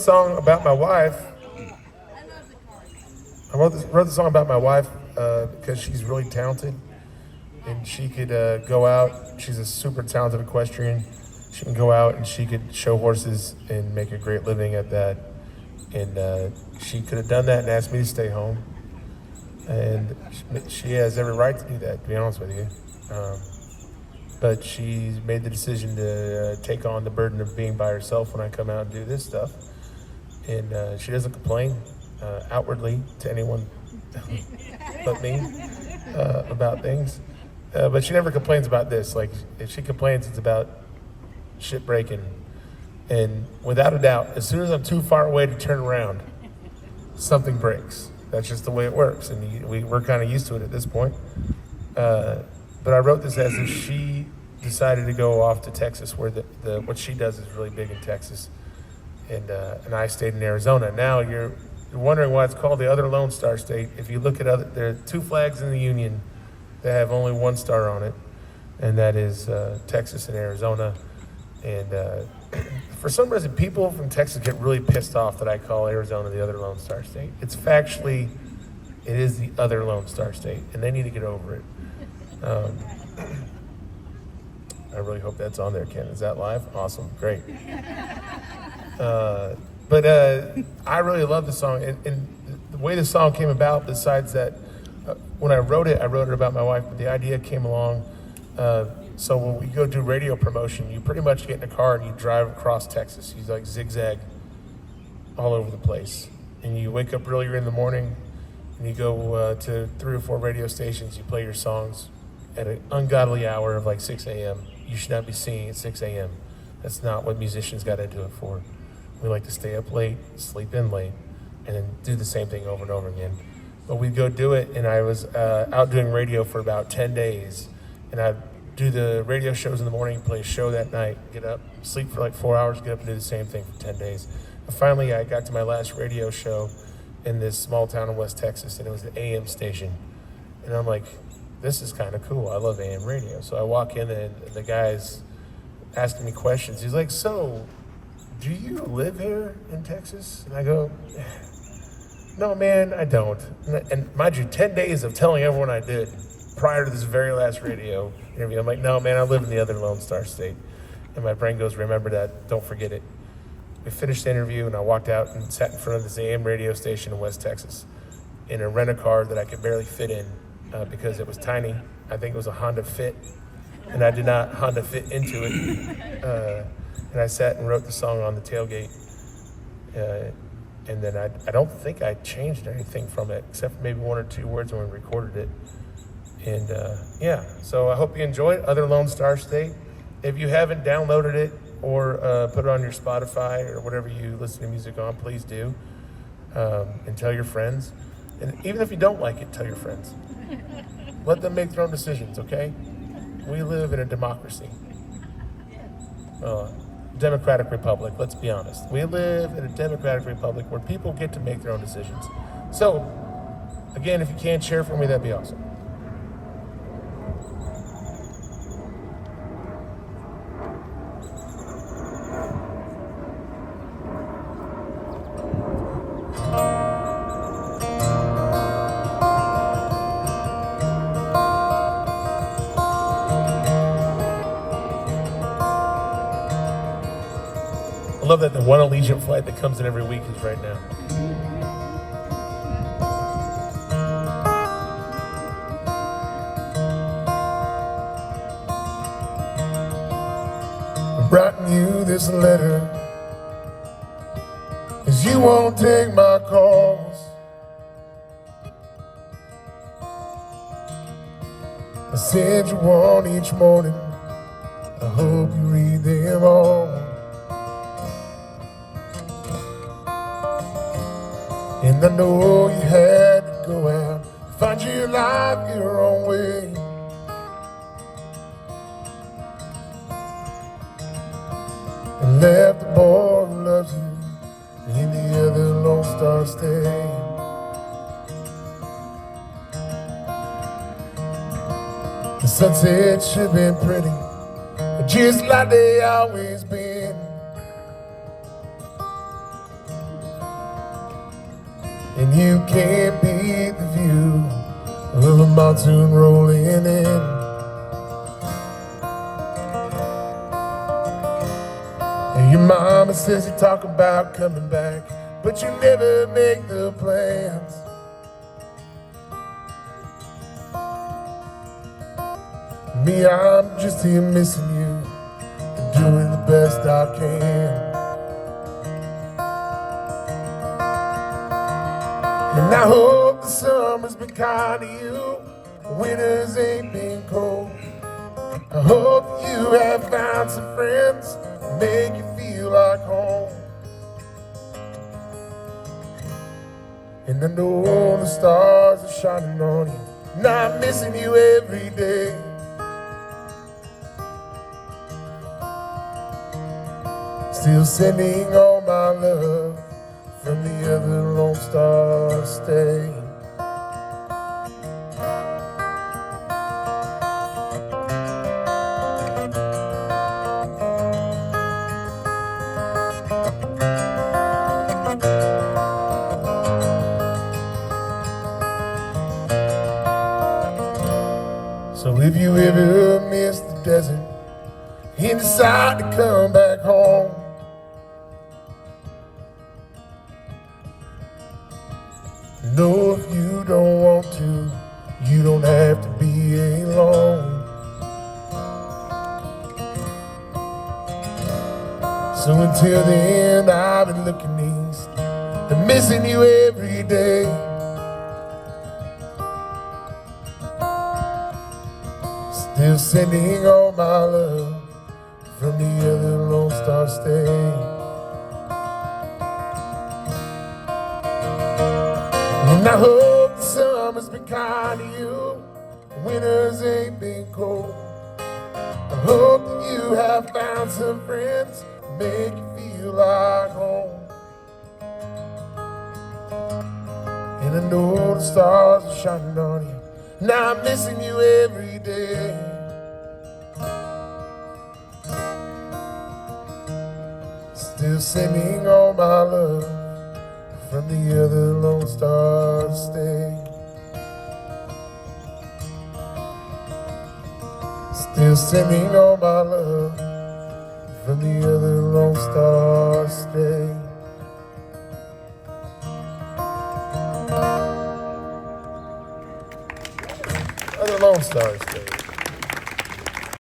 Song about my wife. I wrote the song about my wife because she's really talented and she could go out. She's a super talented equestrian. She can go out and she could show horses and make a great living at that. And she could have done that and asked me to stay home. And she has every right to do that, to be honest with you. But she made the decision to take on the burden of being by herself when I come out and do this stuff. And she doesn't complain outwardly to anyone but me about things. But she never complains about this. Like, if she complains, it's about shit breaking. And without a doubt, as soon as I'm too far away to turn around, something breaks. That's just the way it works. And we're kind of used to it at this point. But I wrote this as if she decided to go off to Texas, where what she does is really big in Texas. And I stayed in Arizona. Now you're wondering why it's called the other Lone Star State. If you look at there are two flags in the Union that have only one star on it, and that is Texas and Arizona. And for some reason, people from Texas get really pissed off that I call Arizona the other Lone Star State. It's factually, it is the other Lone Star State, and they need to get over it. I really hope that's on there, Ken. Is that live? Awesome, great. But I really love the song, and the way the song came about, besides that, when I wrote it about my wife, but the idea came along. So when we go do radio promotion, you pretty much get in a car and you drive across Texas. You like zigzag all over the place. And you wake up earlier in the morning and you go to 3 or 4 radio stations. You play your songs at an ungodly hour of like 6 a.m. You should not be singing at 6 a.m. That's not what musicians got into it for. We like to stay up late, sleep in late, and then do the same thing over and over again. But we'd go do it, and I was out doing radio for about 10 days. And I'd do the radio shows in the morning, play a show that night, get up, sleep for like 4 hours, get up and do the same thing for 10 days. And finally, I got to my last radio show in this small town in West Texas, and it was the AM station. And I'm like, this is kind of cool. I love AM radio. So I walk in, and the guy's asking me questions. He's like, so, do you live here in Texas? And I go, no, man, I don't. And mind you, 10 days of telling everyone I did prior to this very last radio interview. I'm like, no, man, I live in the other Lone Star State. And my brain goes, remember that, don't forget it. We finished the interview, and I walked out and sat in front of this AM radio station in West Texas in a rent-a-car that I could barely fit in because it was tiny. I think it was a Honda Fit, and I did not Honda Fit into it. And I sat and wrote the song on the tailgate. And then I don't think I changed anything from it, except for maybe 1 or 2 words when we recorded it. And yeah, so I hope you enjoyed Other Lone Star State. If you haven't downloaded it or put it on your Spotify or whatever you listen to music on, please do. And tell your friends. And even if you don't like it, tell your friends. Let them make their own decisions, okay? We live in a democracy. Democratic republic, let's be honest. We live in a democratic republic where people get to make their own decisions. So, again, if you can share for me, that'd be awesome. I love that the one Allegiant flight that comes in every week is right now. I'm writing you this letter 'cause you won't take my calls. I send you one each morning. I hope you read them all. And I know you had to go out, find your life your own way. And left the boy who loves you in the other Lone Star State. The sunset should have been pretty, just like they always been. and you can't beat the view of a monsoon rolling in. And your mama says you talk about coming back, but you never make the plans. Me, I'm just here missing you and doing the best I can. And I hope the summer's been kind to you, winters ain't been cold. I hope you have found some friends that make you feel like home. And I know the stars are shining on you, and I'm missing you every day. Still sending all my love from the other Lone Star State. So if you ever miss the desert and decide to come back home, no, if you don't want to, you don't have to be alone. So until then, I've been looking east and missing you every day. Still sending all my love from the other Lone Star State. And I hope the summer's been kind to you, winters ain't been cold. I hope that you have found some friends that make you feel like home. And I know the stars are shining on you, and I'm missing you every day. Still sending all my love from the other Lone Star State. Still sending all my love from the other Lone Star State. Other Lone Star State.